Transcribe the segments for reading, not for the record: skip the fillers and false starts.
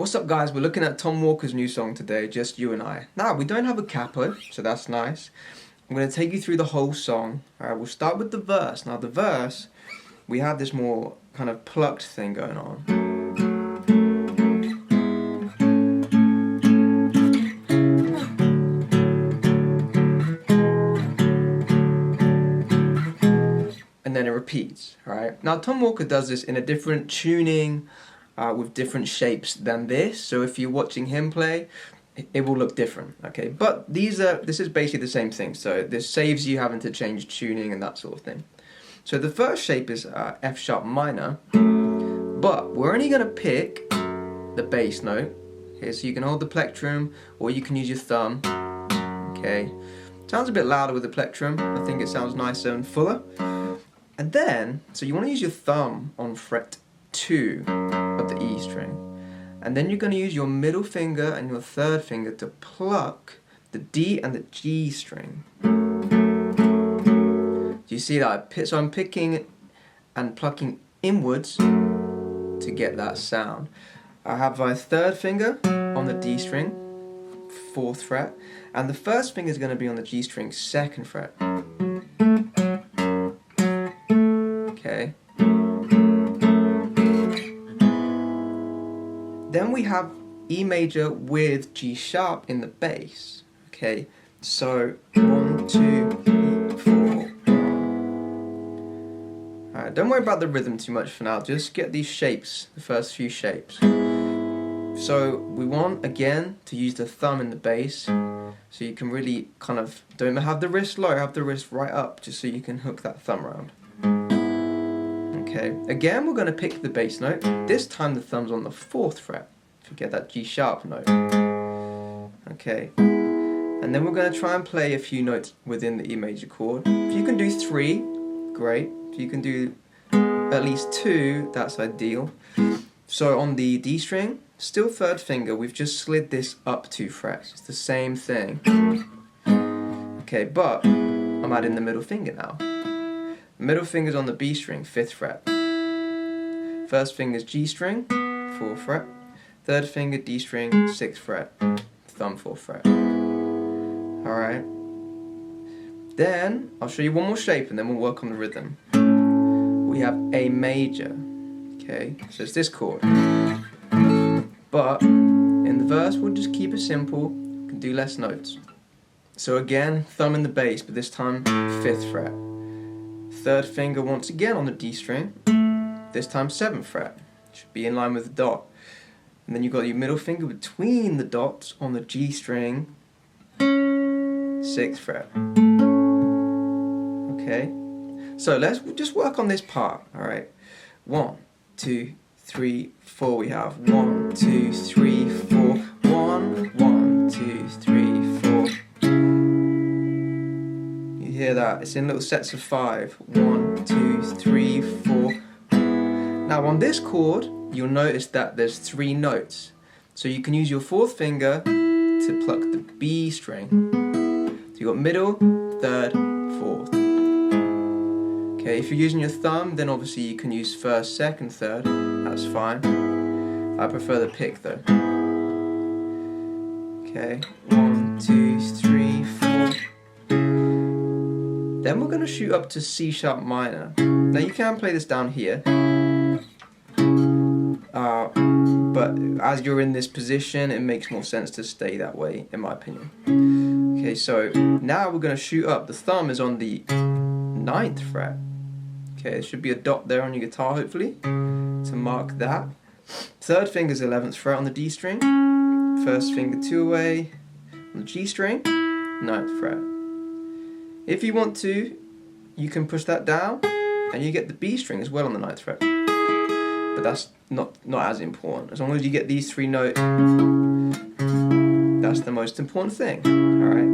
What's up guys, we're looking at Tom Walker's new song today, Just You and I. Now, we don't have a capo, so that's nice. I'm going to take you through the whole song. Alright, we'll start with the verse. Now the verse, we have this more kind of plucked thing going on. And then it repeats, right? Now Tom Walker does this in a different tuning, with different shapes than this, so if you're watching him play, it will look different, okay? But this is basically the same thing, so this saves you having to change tuning and that sort of thing. So the first shape is F sharp minor, but we're only going to pick the bass note. Okay, so you can hold the plectrum, or you can use your thumb, okay? Sounds a bit louder with the plectrum, I think it sounds nicer and fuller. And then, so you want to use your thumb on fret 2 of the E string, and then you're going to use your middle finger and your third finger to pluck the D and the G string. Do you see that? So I'm picking and plucking inwards to get that sound. I have my third finger on the D string, 4th fret, and the first finger is going to be on the G string, 2nd fret. Okay. Then we have E major with G sharp in the bass. Okay, so 1, 2, 3, 4. Alright, don't worry about the rhythm too much for now, just get these shapes, the first few shapes. So we want, again, to use the thumb in the bass, so you can really kind of, don't have the wrist low, have the wrist right up, just so you can hook that thumb around. Okay, again we're going to pick the bass note. This time the thumb's on the 4th fret. Forget that G sharp note. Okay, and then we're going to try and play a few notes within the E major chord. If you can do 3, great. If you can do at least 2, that's ideal. So on the D string, still 3rd finger, we've just slid this up 2 frets. It's the same thing. Okay, but I'm adding the middle finger now. Middle finger's on the B string, 5th fret. First finger's G string, 4th fret. Third finger, D string, 6th fret. Thumb, 4th fret. Alright. Then, I'll show you one more shape and then we'll work on the rhythm. We have A major. Okay, so it's this chord. But, in the verse, we'll just keep it simple. We can do less notes. So again, thumb in the bass, but this time, 5th fret. Third finger once again on the D string, this time 7th fret, should be in line with the dot. And then you've got your middle finger between the dots on the G string, 6th fret. Okay, so let's just work on this part, alright. 1, 2, 3, 4, we have 1, 2, 3, 4, 1, 1, 2, 3, 4. Hear that? It's in little sets of 5. 1, 2, 3, 4. Now on this chord, you'll notice that there's 3 notes. So you can use your 4th finger to pluck the B string. So you've got middle, 3rd, 4th. Okay, if you're using your thumb, then obviously you can use 1st, 2nd, 3rd. That's fine. I prefer the pick though. Okay, 1, 2, 3, 4. Then we're going to shoot up to C sharp minor. Now you can play this down here, but as you're in this position, it makes more sense to stay that way, in my opinion. Okay, so now we're going to shoot up. The thumb is on the 9th fret. Okay, there should be a dot there on your guitar, hopefully, to mark that. Third finger's 11th fret on the D string. First finger 2 away on the G string, 9th fret. If you want to, you can push that down and you get the B string as well on the 9th fret. But that's not as important. As long as you get these 3 notes, that's the most important thing. Alright.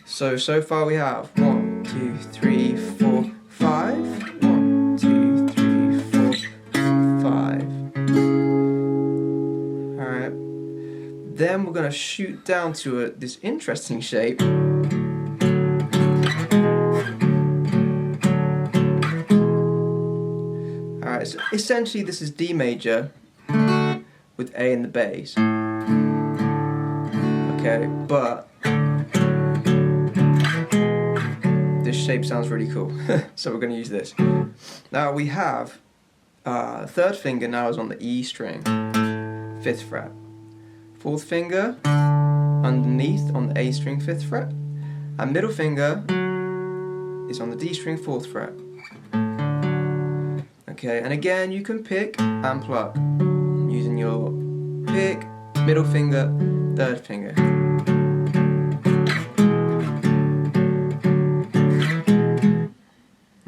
So far we have 1, 2, 3, 4, 5. 1, 2, 3, 4, 5. Alright. Then we're going to shoot down to this interesting shape. So essentially this is D major with A in the bass. Okay, but this shape sounds really cool, so we're going to use this. Now we have third finger now is on the E string, 5th fret. Fourth finger underneath on the A string, 5th fret. And middle finger is on the D string, 4th fret. Okay, and again you can pick and pluck using your pick, middle finger, third finger.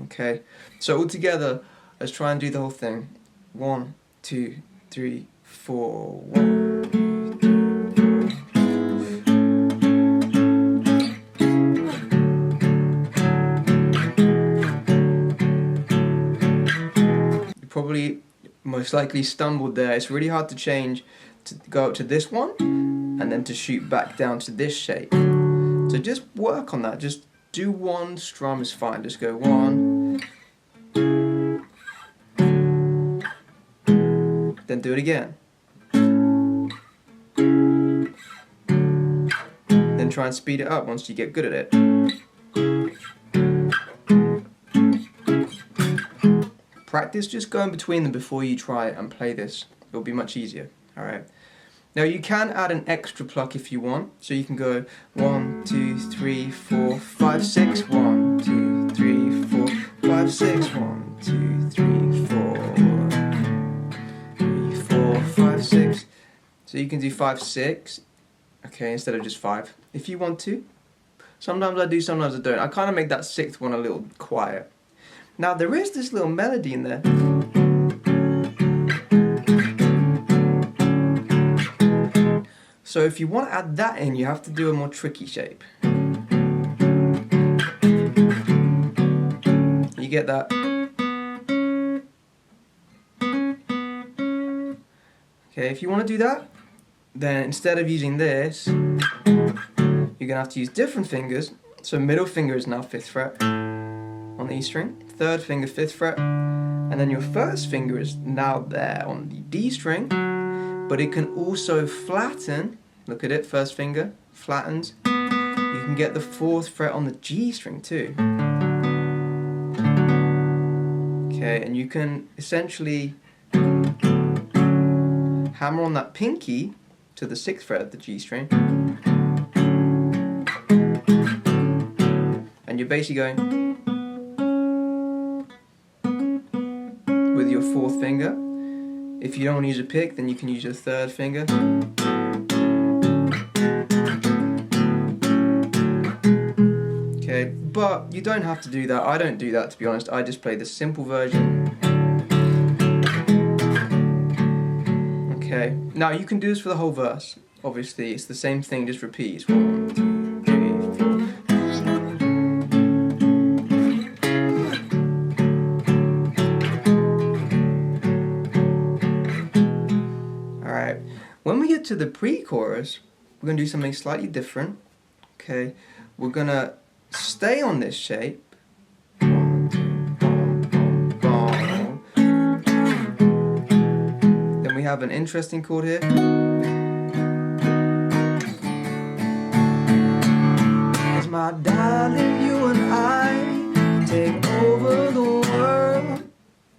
Okay, so all together, let's try and do the whole thing. 1, 2, 3, 4, 1. You probably most likely stumbled there. It's really hard to change to go up to this one and then to shoot back down to this shape. So just work on that. Just do one strum is fine. Just go 1. Then do it again. Then try and speed it up once you get good at it. Practice just going between them before you try it and play this. It'll be much easier. Alright. Now you can add an extra pluck if you want. So you can go 1, 2, 3, 4, 5, 6. 1, 2, 3, 4, 5, 6. 1, 2, 3, 4, 5, 6. So you can do 5, 6. Okay, instead of just 5. If you want to. Sometimes I do, sometimes I don't. I kind of make that 6th one a little quiet. Now there is this little melody in there. So if you want to add that in, you have to do a more tricky shape. You get that? Okay, if you want to do that, then instead of using this, you're going to have to use different fingers. So middle finger is now 5th fret on the E string, third finger 5th fret, and then your first finger is now there on the D string, but it can also flatten. Look at it, first finger, flattens. You can get the 4th fret on the G string too. Okay, and you can essentially hammer on that pinky to the 6th fret of the G string. And you're basically going with your 4th finger. If you don't want to use a pick, then you can use your 3rd finger. Okay, but you don't have to do that. I don't do that, to be honest. I just play the simple version. Okay, now you can do this for the whole verse. Obviously, it's the same thing, just repeats. 1, 2, 3, 4. Alright, when we get to the pre-chorus, we're going to do something slightly different. Okay, we're going to stay on this shape. 1, 2, bom, bom. Then we have an interesting chord here. As my darling, you and I take over the world.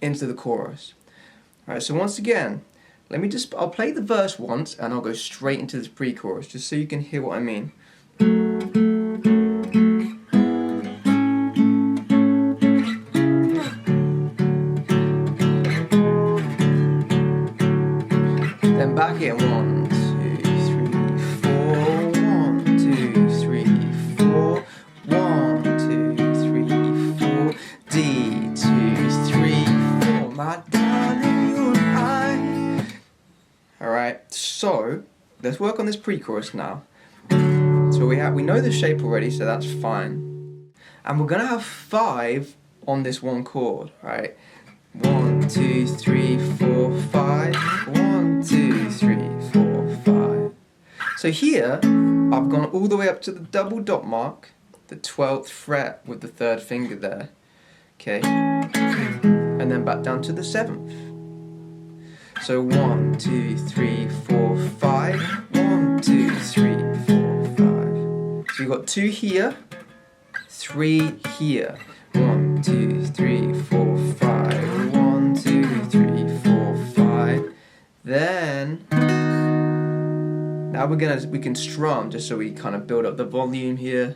Into the chorus. Alright, so once again, I'll play the verse once and I'll go straight into this pre-chorus just so you can hear what I mean. Then back in 1, 2, 3, 4. 1, 2, 3, 4. 1, 2, 3, 4. D, 2, 3, 4. My darling, you and I. Alright, so let's work on this pre-chorus now. So we know the shape already, so that's fine. And we're gonna have 5 on this one chord, right? 1, 2, 3, 4, 5. 1, 2, 3, 4, 5. So here, I've gone all the way up to the double dot mark, the 12th fret with the 3rd finger there. Okay, and then back down to the 7th. So 1, 2, 3, 4, 5. 1, 2, 3, 4, 5. So you've got 2 here, 3 here. 1, 2, 3, 4, 5. 1, 2, 3, 4, 5. Then now we can strum just so we kind of build up the volume here.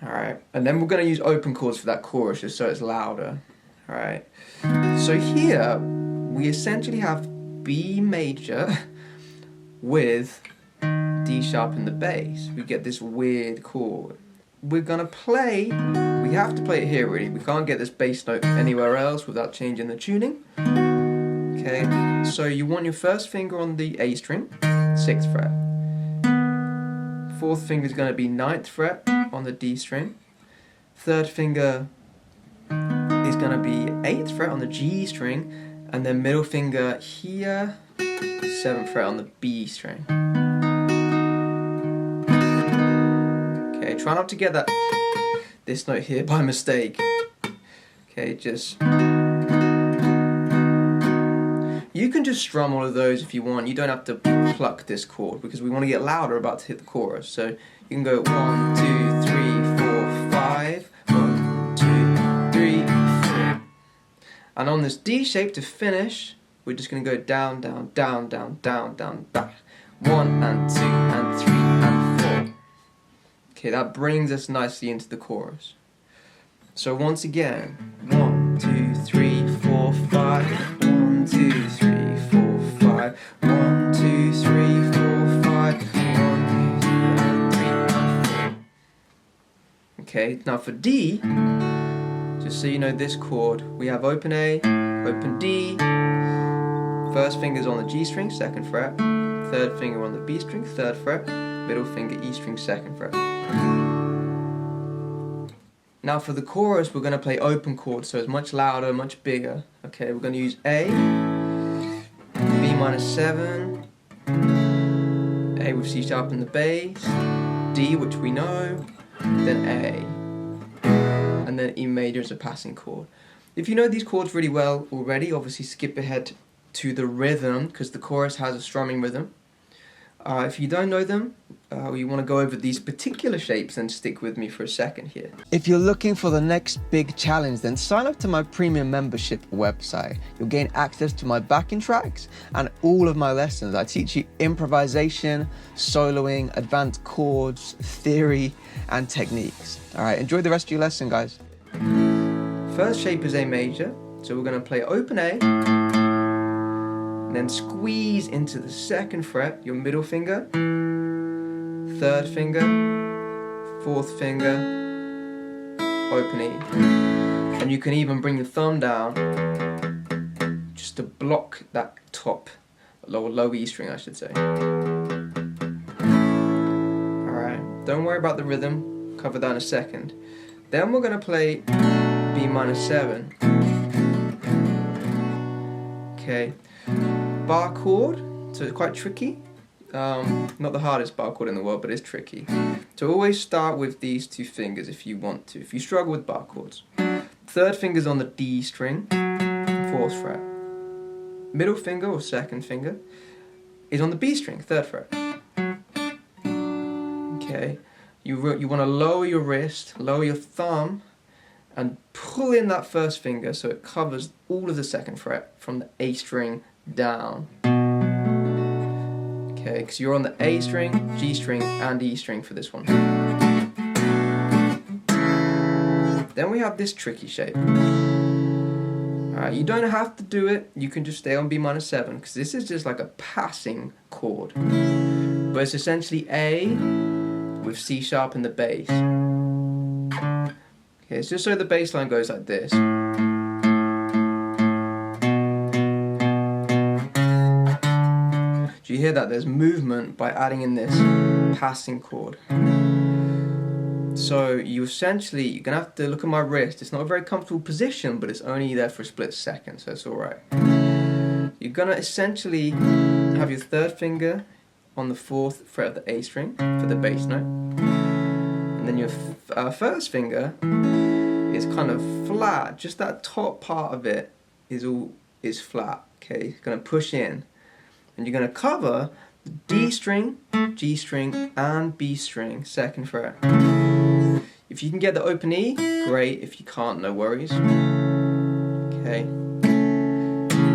Alright, and then we're going to use open chords for that chorus just so it's louder. Alright, so here we essentially have B major with D sharp in the bass. We get this weird chord. We're gonna play, we have to play it here really, we can't get this bass note anywhere else without changing the tuning. Okay, so you want your first finger on the A string, 6th fret. 4th finger is going to be 9th fret on the D string. 3rd finger is going to be 8th fret on the G string, and then middle finger here, 7th fret on the B string. Okay, try not to get this note here by mistake. Okay, you can just strum all of those if you want. You don't have to pluck this chord because we want to get louder about to hit the chorus. So you can go 1, 2, 3, 4, 5. 1, 2, 3, 4. And on this D shape to finish, we're just going to go down, down, down, down, down, down, back. 1 and 2 and 3 and 4. Okay, that brings us nicely into the chorus. So once again, 1, 2, 3, 4, 5. 1, 2, 3, 4, 5. 1, 2, 3, 4, 5. 1, 2, 3 and 4. Okay, now for D, just so you know this chord, we have open A, open D. First finger's on the G string, 2nd fret. 3rd finger on the B string, 3rd fret. Middle finger E string, 2nd fret. Now for the chorus, we're going to play open chords, so it's much louder, much bigger. Okay, we're going to use A, B minor 7, A with C sharp in the bass, D, which we know, then A, and then E major is a passing chord. If you know these chords really well already, obviously skip ahead to the rhythm, because the chorus has a strumming rhythm. If you don't know them, or you want to go over these particular shapes, then stick with me for a second here. If you're looking for the next big challenge, then sign up to my premium membership website. You'll gain access to my backing tracks and all of my lessons. I teach you improvisation, soloing, advanced chords, theory, and techniques. Alright, enjoy the rest of your lesson, guys. First shape is A major, so we're going to play open A, and then squeeze into the 2nd fret, your middle finger, 3rd finger, 4th finger, open E. And you can even bring your thumb down just to block that top, low E string I should say. Alright, don't worry about the rhythm, cover that in a second. Then we're going to play B minor 7. Okay. Bar chord, so it's quite tricky. Not the hardest bar chord in the world, but it's tricky. So always start with these 2 fingers if you want to, if you struggle with bar chords. 3rd finger's on the D string, 4th fret. Middle finger or 2nd finger is on the B string, 3rd fret. Okay, you want to lower your wrist, lower your thumb, and pull in that 1st finger so it covers all of the 2nd fret from the A string down. Okay, because you're on the A string, G string, and E string for this one. Then we have this tricky shape. Alright, you don't have to do it, you can just stay on B minor 7, because this is just like a passing chord. But it's essentially A with C sharp in the bass. Okay, it's just so the bass line goes like this. Do you hear that? There's movement by adding in this passing chord. So you're going to have to look at my wrist. It's not a very comfortable position, but it's only there for a split second, so it's alright. You're going to essentially have your 3rd finger on the 4th fret of the A string for the bass note. And then your 1st finger is kind of flat. Just that top part of it is flat. Okay, it's going to push in, and you're going to cover the D string, G string, and B string, 2nd fret. If you can get the open E, great. If you can't, no worries. Okay,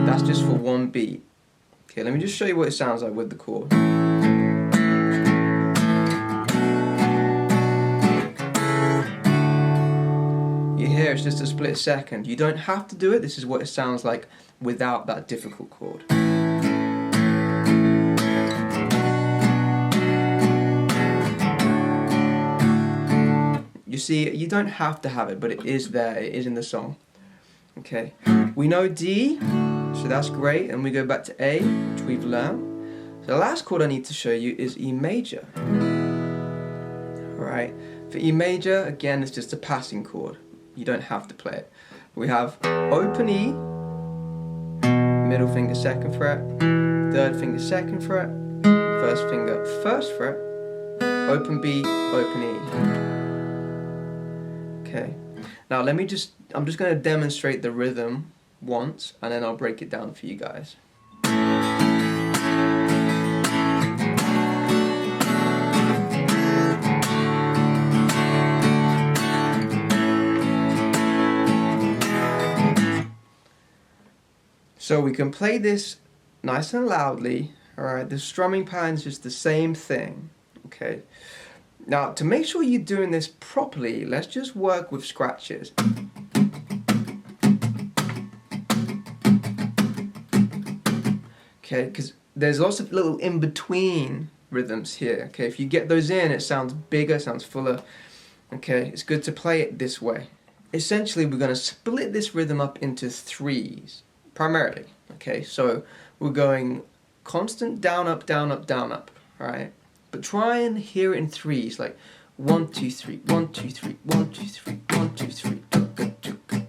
that's just for one beat. Okay, let me just show you what it sounds like with the chord. You hear it's just a split second. You don't have to do it. This is what it sounds like without that difficult chord. You see, you don't have to have it, but it is there. It is in the song. Okay, we know D, so that's great, and we go back to A, which we've learned. So the last chord I need to show you is E major. Alright, for E major, again, it's just a passing chord. You don't have to play it. We have open E, middle finger 2nd fret, 3rd finger 2nd fret, 1st finger 1st fret, open B, open E. Okay, now I'm just going to demonstrate the rhythm once, and then I'll break it down for you guys. So we can play this nice and loudly, alright? The strumming pattern is just the same thing, okay? Now, to make sure you're doing this properly, let's just work with scratches. Okay, because there's lots of little in-between rhythms here, okay? If you get those in, it sounds bigger, sounds fuller, okay? It's good to play it this way. Essentially, we're going to split this rhythm up into 3s. Primarily, okay, so we're going constant down, up, down, up, down, up, alright? But try and hear it in 3s, like 1, 2, 3, 1, 2, 3, 1, 2, 3, 1, 2, 3,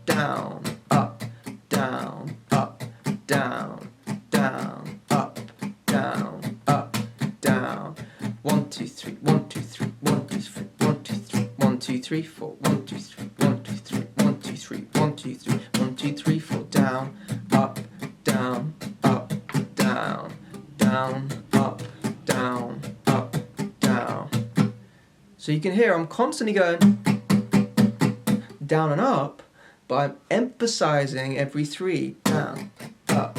down, up, down, up, down, down, up, down, up, down, 1, 2, 3, 1, 2, 3, 1, 2, 3, 1, 2, 3, 1, 2, 3, 4, 1, 2, 3, 1, 2, 3, 1, 2, 3, 1, 2, 3, 1, 2, 3, 4, down, up, down, up, down, down, up, down, up, down. So you can hear I'm constantly going down and up, but I'm emphasizing every 3, down, up.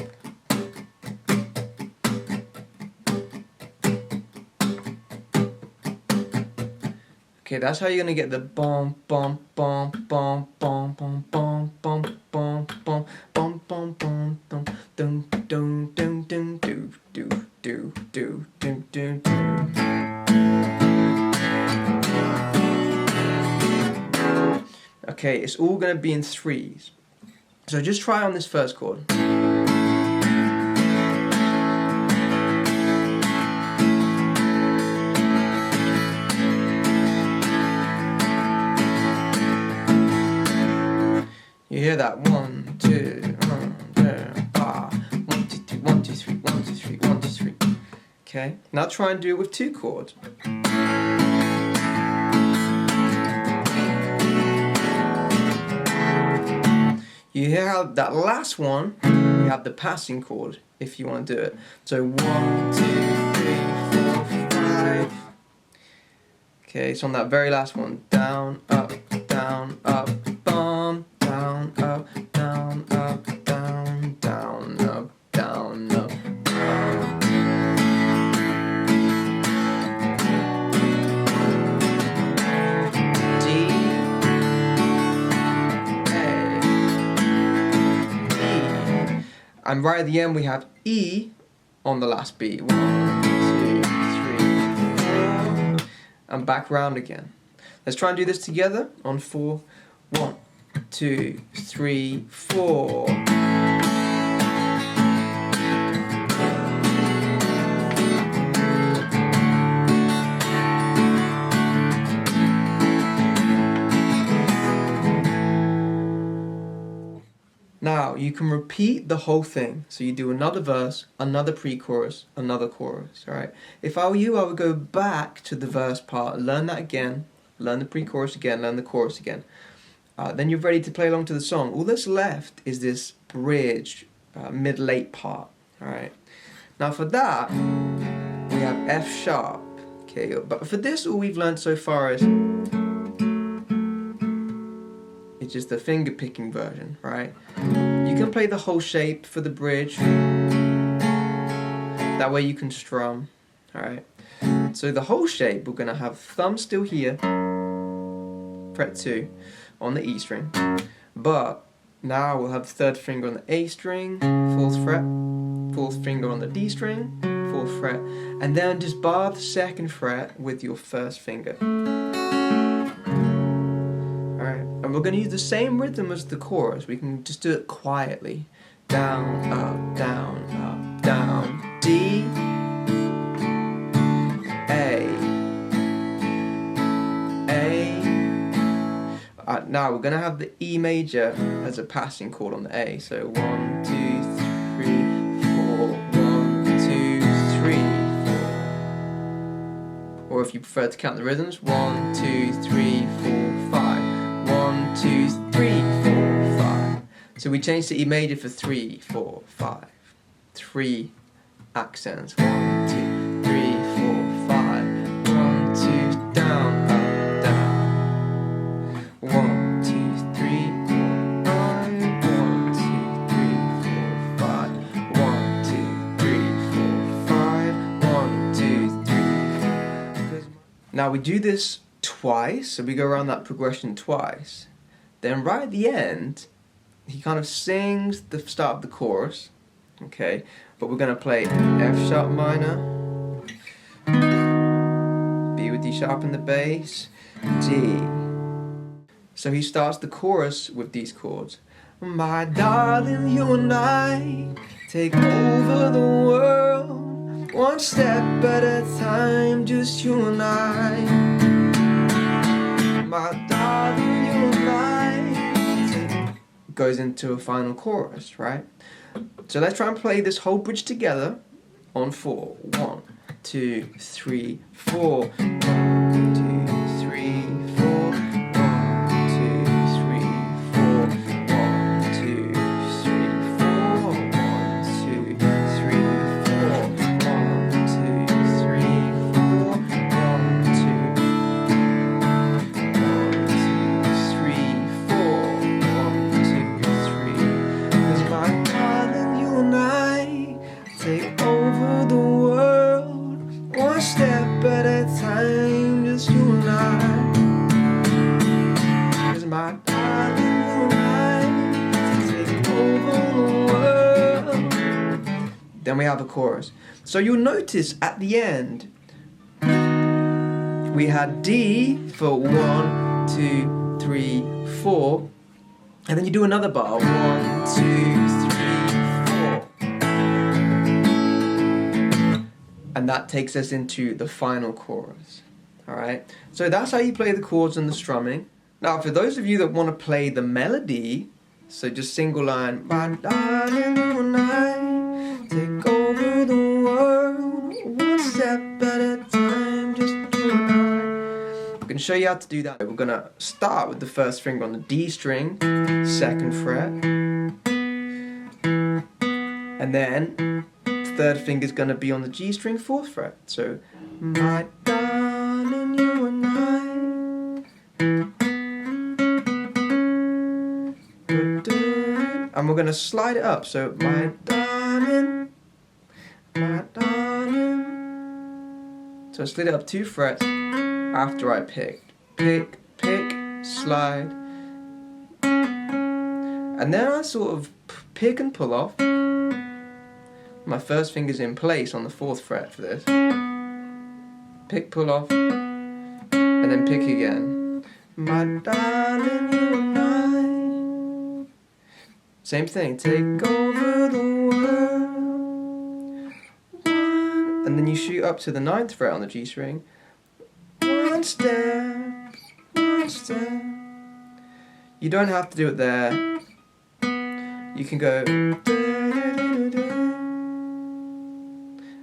Okay, that's how you're gonna get the bom bom bom bom bom bom bom bom bom bom bom bom bom dum dum dum dum dum do do do do do do. Okay, it's all gonna be in 3s. So just try on this first chord. You hear that 1, 2, 1, 2, 3, 1, 2, 3, 1, 2, 3, 1, 2, 3. Okay, now try and do it with 2 chords. You hear how that last one, you have the passing chord if you want to do it. So 1, 2, 3, 4, 5. Okay, so on that very last one, down, up, bum, down, up, down, up, down, down, up, down, up, down. D, A, E. And right at the end we have E on the last beat. 1, 2, 3, 4. And back round again. Let's try and do this together on 4. 1, 2, 3, 4. Now you can repeat the whole thing. So you do another verse, another pre-chorus, another chorus. All right. If I were you, I would go back to the verse part, learn that again, learn the pre-chorus again, learn the chorus again. then you're ready to play along to the song. All that's left is this bridge, mid-late part. Alright. Now for that, we have F sharp. Okay, but for this, all we've learned so far is it's just the finger picking version, right? You can play the whole shape for the bridge. That way you can strum, alright? So the whole shape, we're going to have thumb still here, fret 2 on the E string, but now we'll have the third finger on the A string, 4th fret, 4th finger on the D string, 4th fret, and then just bar the 2nd fret with your 1st finger. Alright, and we're going to use the same rhythm as the chorus. We can just do it quietly. Down, up, down, up, down, D, A. Now we're going to have the E major as a passing chord on the A. So 1, 2, 3, 4, 1, 2, 3, 4. Or if you prefer to count the rhythms, 1, 2, 3, 4, 5. 1, 2, 3, 4, 5. So we changed to E major for 3, 4, 5. 3 accents. 1, 2, 3, 4, 5. 1, 2, down, up, down. 1, 2, 3, 4, 5. 1, 2, 3, 4, 5. 1, 2, 3, 4, 5. 1, 2, 3, 4. Now we do this twice, so we go around that progression twice. Then right at the end, he kind of sings the start of the chorus, okay? But we're going to play F sharp minor, B with D sharp in the bass, D. So he starts the chorus with these chords. My darling, you and I take over the world, one step at a time, just you and I. My darling, you and I. Goes into a final chorus, right? So let's try and play this whole bridge together on 4. 1, 2, 3, 4. 1, 2, 3, 4. 1, 2, 3, 4. 1, 2, 3, 4. 1, 2, 3, 4. 1, 2, 3, 4. 1, 2, 'cause my darling, you and I take over the world, one step at a time, just you and I. 'Cause my darling, you and I take over the world. Then we have a chorus. So you'll notice at the end, we had D for 1, 2, 3, 4. And then you do another bar, 1, 2, 3, 4. And that takes us into the final chorus. Alright? So that's how you play the chords and the strumming. Now for those of you that want to play the melody, so just single line, my darling, you and I take over the world, one step at a time, just you and I. I'm going to show you how to do that. We're going to start with the first finger on the D string, 2nd fret, and then the third finger is going to be on the G string, 4th fret. So, my darling, you and I. And we're going to slide it up. So, my darling, my darling. So I slid it up 2 frets after I picked. Pick, pick, slide. And then I sort of pick and pull off. My first finger's in place on the 4th fret for this. Pick, pull off, and then pick again. My darling, you and I. Same thing, take over the world. And then you shoot up to the 9th fret on the G string. One step, one step. You don't have to do it there. You can go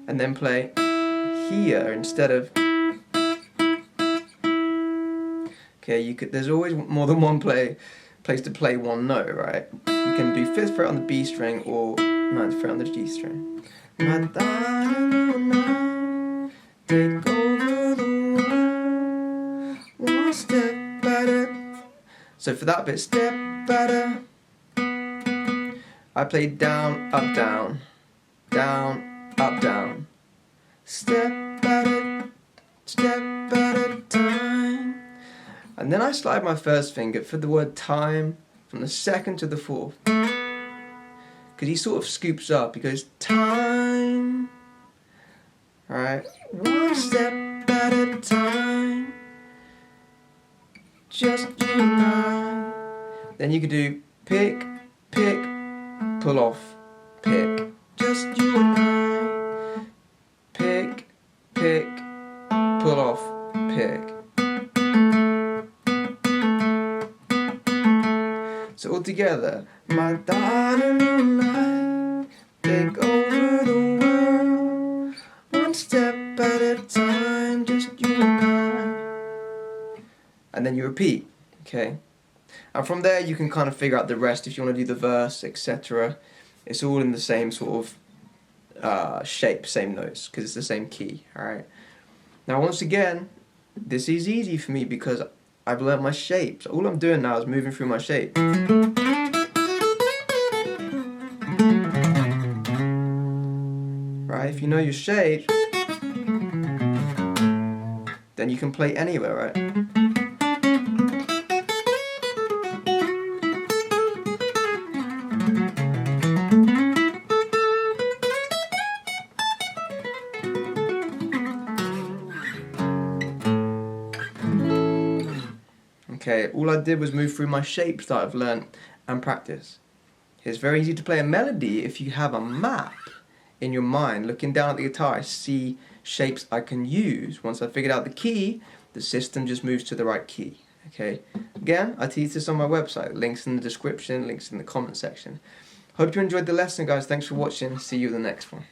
and then play here instead of Okay, there's always more than one place to play one note, right? You can do 5th fret on the B string or 9th fret on the G string. Take over the world, one step at a. So for that bit, step at a, I play down, up, down, down, up, down, step at a time. And then I slide my first finger for the word time from the 2nd to the 4th. Because he sort of scoops up, he goes time. Alright, one step at a time, just you and I. Then you could do pick, pick, pull off, pick, just you and I. Pick, pick, pull off, pick. So all together, my darling moonlight, take over the world, one step at a time, just you and I. And then you repeat, okay? And from there you can kind of figure out the rest if you want to do the verse, etc. It's all in the same sort of shape, same notes, because it's the same key, alright? Now once again, this is easy for me because I've learnt my shapes. All I'm doing now is moving through my shape. Right, if you know your shape, then you can play anywhere, right? Okay, all I did was move through my shapes that I've learnt and practice. It's very easy to play a melody if you have a map in your mind. Looking down at the guitar, I see shapes I can use. Once I figured out the key, the system just moves to the right key. Okay. Again, I teach this on my website. Links in the description, links in the comment section. Hope you enjoyed the lesson, guys. Thanks for watching. See you in the next one.